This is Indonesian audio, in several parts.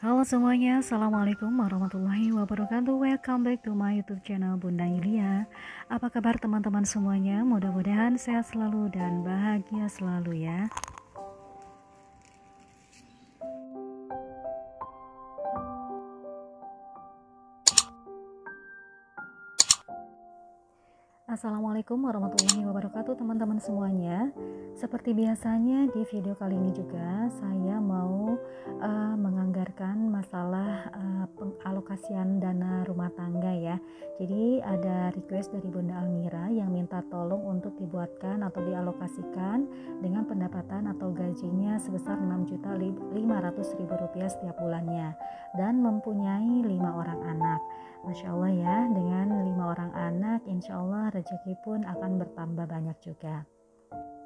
Halo semuanya, Assalamualaikum warahmatullahi wabarakatuh. Welcome back to my YouTube channel Bunda Yulia. Apa kabar teman-teman semuanya? Mudah-mudahan sehat selalu dan bahagia selalu ya. Assalamualaikum warahmatullahi wabarakatuh teman-teman semuanya. Seperti biasanya di video kali ini juga saya mau menganggarkan masalah pengalokasian dana rumah tangga ya. Jadi ada request dari Bunda Almira yang minta tolong untuk dibuatkan atau dialokasikan dengan pendapatan atau gajinya sebesar Rp6.500.000 setiap bulannya dan mempunyai 5 orang anak. Masya Allah ya, dengan 5 orang anak insya Allah rezeki pun akan bertambah banyak juga.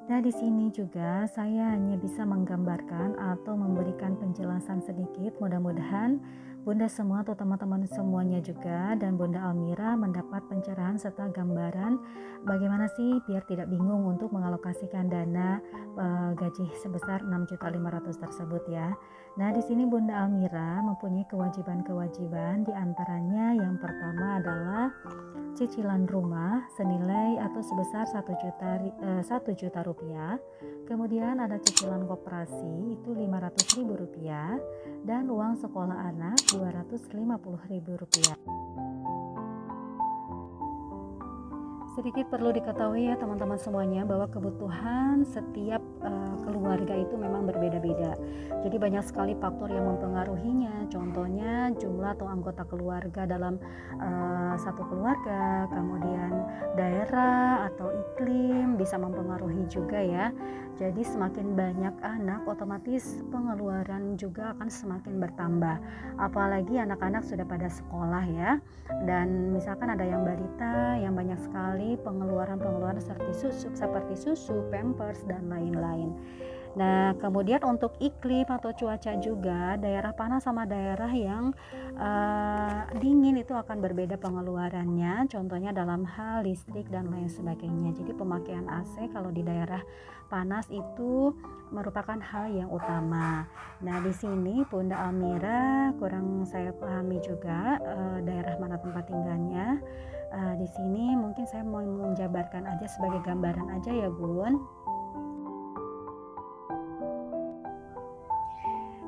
Nah di sini juga saya hanya bisa menggambarkan atau memberikan penjelasan sedikit. Mudah-mudahan Bunda semua atau teman-teman semuanya juga dan Bunda Almira mendapat pencerahan serta gambaran bagaimana sih biar tidak bingung untuk mengalokasikan dana gaji sebesar 6.500.000 tersebut ya. Nah di sini Bunda Almira mempunyai kewajiban-kewajiban, diantaranya yang pertama adalah cicilan rumah senilai atau sebesar 1 juta rupiah. Kemudian ada cicilan koperasi itu Rp500.000 dan uang sekolah anak Rp250.000. Sedikit perlu diketahui ya teman-teman semuanya bahwa kebutuhan setiap keluarga itu memang berbeda-beda. Jadi banyak sekali faktor yang mempengaruhinya. Contohnya jumlah atau anggota keluarga dalam satu keluarga, kemudian daerah atau iklim bisa mempengaruhi juga ya. Jadi semakin banyak anak otomatis pengeluaran juga akan semakin bertambah. Apalagi anak-anak sudah pada sekolah ya. Dan misalkan ada yang balita yang banyak sekali pengeluaran seperti susu, pampers dan lain-lain. Nah, kemudian untuk iklim atau cuaca juga, daerah panas sama daerah yang dingin itu akan berbeda pengeluarannya. Contohnya dalam hal listrik dan lain sebagainya. Jadi pemakaian AC kalau di daerah panas itu merupakan hal yang utama. Nah, di sini Bunda Almira kurang saya pahami juga daerah mana tempat tinggalnya. Di sini mungkin saya mau menjabarkan aja sebagai gambaran aja ya, Bun.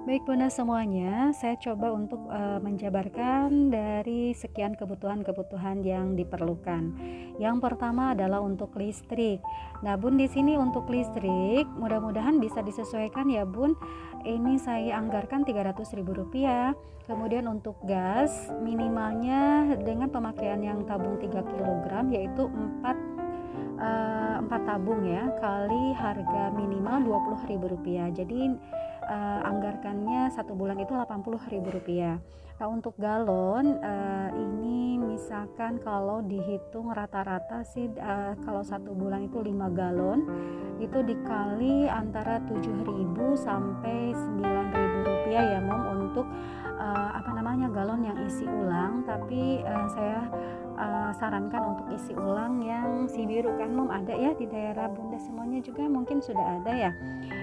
Baik Bunda semuanya, saya coba untuk menjabarkan dari sekian kebutuhan-kebutuhan yang diperlukan. Yang pertama adalah untuk listrik. Nah Bun, di sini untuk listrik mudah-mudahan bisa disesuaikan ya Bun. Ini saya anggarkan Rp300.000. Kemudian untuk gas minimalnya dengan pemakaian yang tabung 3 kg yaitu 4 tabung ya, kali harga minimal Rp20.000. Jadi anggarkannya 1 bulan itu Rp80.000. Nah untuk galon ini misalkan kalau dihitung rata-rata sih kalau 1 bulan itu 5 galon itu dikali antara Rp7.000 sampai Rp9.000 ya Mom untuk galon yang isi ulang. Tapi saya sarankan untuk isi ulang yang si biru kan Mom, ada ya di daerah Bunda semuanya juga mungkin sudah ada ya.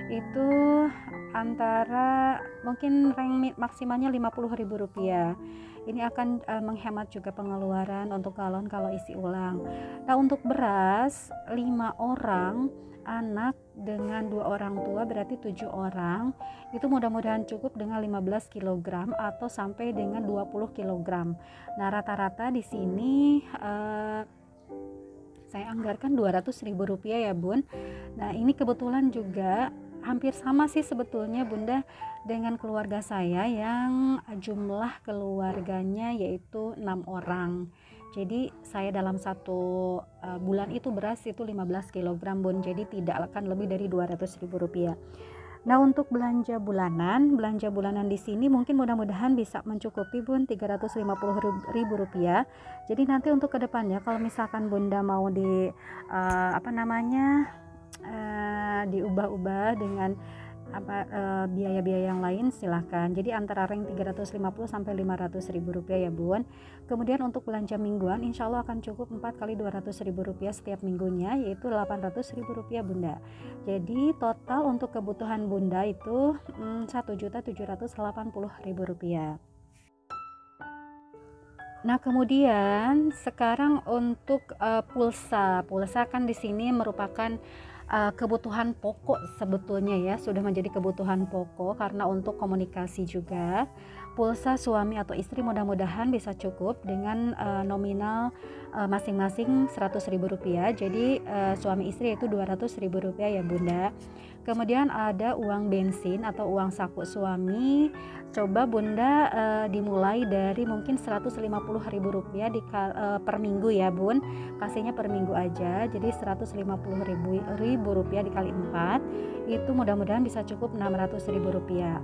Itu antara mungkin rank maksimalnya Rp50.000. Ini akan menghemat juga pengeluaran untuk galon kalau isi ulang. Nah untuk beras 5 orang anak dengan 2 orang tua berarti 7 orang itu mudah-mudahan cukup dengan 15 kg atau sampai dengan 20 kg. Nah rata-rata di sini saya anggarkan Rp200.000 ya Bun. Nah ini kebetulan juga hampir sama sih sebetulnya Bunda dengan keluarga saya yang jumlah keluarganya yaitu 6 orang. Jadi saya dalam 1 bulan itu beras itu 15 kg Bun. Jadi tidak akan lebih dari Rp200.000. Nah untuk belanja bulanan di sini mungkin mudah-mudahan bisa mencukupi Bun Rp350.000. Jadi nanti untuk kedepannya kalau misalkan Bunda mau diubah-ubah dengan biaya-biaya yang lain silahkan. Jadi antara rank 350 sampai 500 ribu rupiah ya bun. Kemudian untuk belanja mingguan insya Allah akan cukup 4 kali 200 ribu rupiah setiap minggunya, yaitu 800 ribu rupiah bunda. Jadi total untuk kebutuhan bunda itu 1.780.000 rupiah. Nah, kemudian sekarang untuk pulsa kan di sini merupakan kebutuhan pokok sebetulnya ya, sudah menjadi kebutuhan pokok karena untuk komunikasi juga. Pulsa suami atau istri mudah-mudahan bisa cukup dengan nominal masing-masing 100 ribu rupiah. Jadi suami istri itu 200 ribu rupiah ya bunda. Kemudian ada uang bensin atau uang saku suami. Coba bunda dimulai dari mungkin 150 ribu rupiah per minggu ya bun. Kasihnya per minggu aja. Jadi 150 ribu rupiah dikali 4 itu mudah-mudahan bisa cukup 600 ribu rupiah.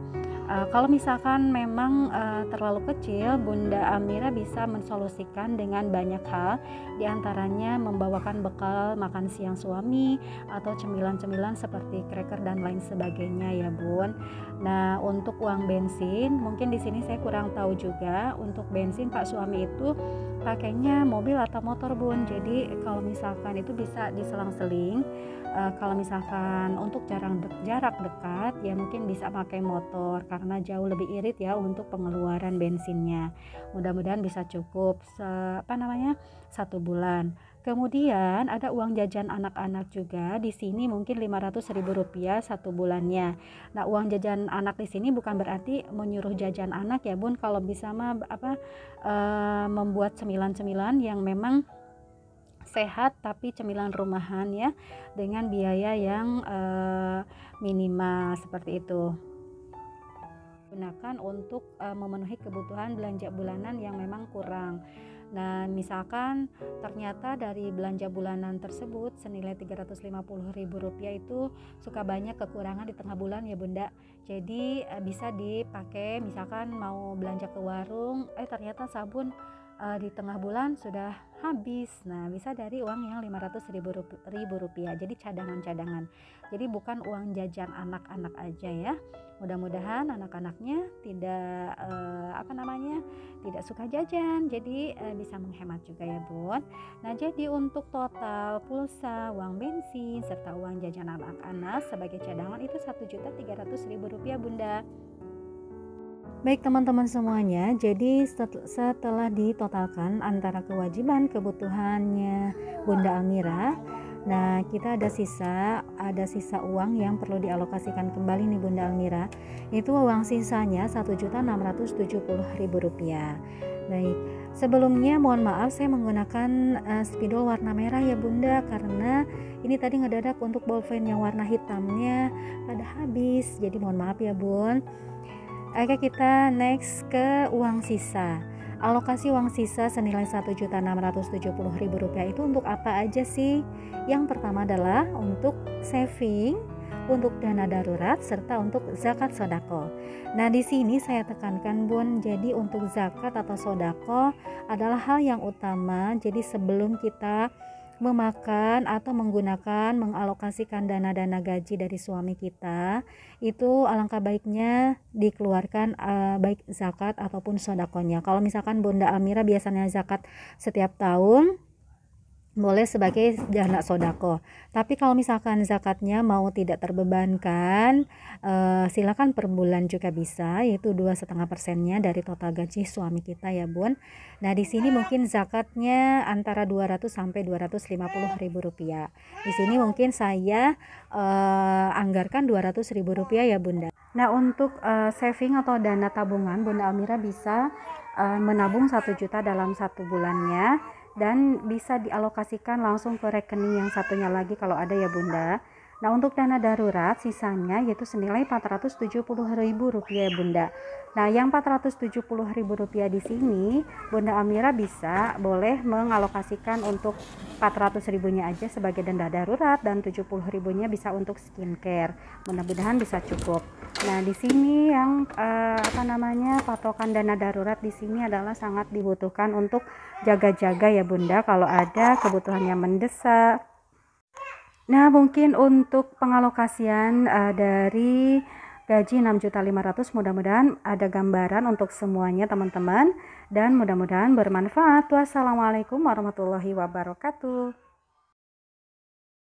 Kalau misalkan memang terlalu kecil, Bunda Amira bisa mensolusikan dengan banyak hal, diantaranya membawakan bekal makan siang suami atau cemilan-cemilan seperti cracker dan lain sebagainya ya bun. Nah untuk uang bensin mungkin di sini saya kurang tahu juga. Untuk bensin Pak suami itu pakainya mobil atau motor bun, jadi kalau misalkan itu bisa diselang-seling. Kalau misalkan untuk jarak dekat ya mungkin bisa pakai motor karena jauh lebih irit ya untuk pengeluaran bensinnya. Mudah-mudahan bisa cukup 1 bulan. Kemudian ada uang jajan anak-anak juga di sini mungkin 500 ribu rupiah 1 bulannya. Nah uang jajan anak di sini bukan berarti menyuruh jajan anak ya bun. Kalau bisa mah membuat cemilan-cemilan yang memang sehat tapi cemilan rumahan ya dengan biaya yang minimal seperti itu. Gunakan untuk memenuhi kebutuhan belanja bulanan yang memang kurang. Nah misalkan ternyata dari belanja bulanan tersebut senilai 350 ribu rupiah itu suka banyak kekurangan di tengah bulan ya bunda. Jadi bisa dipakai misalkan mau belanja ke warung ternyata sabun di tengah bulan sudah habis. Nah bisa dari uang yang 500 ribu rupiah. Jadi cadangan-cadangan. Jadi bukan uang jajan anak-anak aja ya. Mudah-mudahan anak-anaknya tidak tidak suka jajan, jadi bisa menghemat juga ya bun. Nah jadi untuk total pulsa, uang bensin serta uang jajan anak-anak sebagai cadangan itu 1.300.000 rupiah bunda. Baik teman-teman semuanya, jadi setelah ditotalkan antara kewajiban kebutuhannya Bunda Amira, nah kita ada sisa uang yang perlu dialokasikan kembali nih Bunda Amira. Itu uang sisanya 1.670.000 rupiah. Baik, sebelumnya mohon maaf saya menggunakan spidol warna merah ya Bunda, karena ini tadi ngedadak untuk bolpen yang warna hitamnya pada habis. Jadi mohon maaf ya Bun. Oke, kita next ke uang sisa. Alokasi uang sisa senilai 1.670.000 rupiah itu untuk apa aja sih? Yang pertama adalah untuk saving, untuk dana darurat, serta untuk zakat sodako. Nah di sini saya tekankan Bun, jadi untuk zakat atau sodako adalah hal yang utama. Jadi sebelum kita memakan atau mengalokasikan dana-dana gaji dari suami kita, itu alangkah baiknya dikeluarkan baik zakat ataupun sodakonya. Kalau misalkan Bunda Amira biasanya zakat setiap tahun, boleh sebagai dana sodako. Tapi kalau misalkan zakatnya mau tidak terbebankan, silakan per bulan juga bisa, yaitu 2,5%-nya dari total gaji suami kita ya Bun. Nah di sini mungkin zakatnya antara 200 sampai 250 ribu rupiah. Di sini mungkin saya anggarkan 200 ribu rupiah ya Bunda. Nah untuk saving atau dana tabungan, Bunda Amira bisa menabung 1 juta dalam 1 bulannya, dan bisa dialokasikan langsung ke rekening yang satunya lagi kalau ada ya Bunda. Nah untuk dana darurat sisanya yaitu senilai 470.000 rupiah ya Bunda. Nah yang 470.000 rupiah di sini Bunda Amira boleh mengalokasikan untuk 400 ribunya aja sebagai dana darurat dan 70 ribunya bisa untuk skincare. Mudah-mudahan bisa cukup. Nah di sini yang patokan dana darurat di sini adalah sangat dibutuhkan untuk jaga-jaga ya Bunda kalau ada kebutuhan yang mendesak. Nah, mungkin untuk pengalokasian dari gaji 6.500.000, mudah-mudahan ada gambaran untuk semuanya teman-teman, dan mudah-mudahan bermanfaat. Wassalamualaikum warahmatullahi wabarakatuh.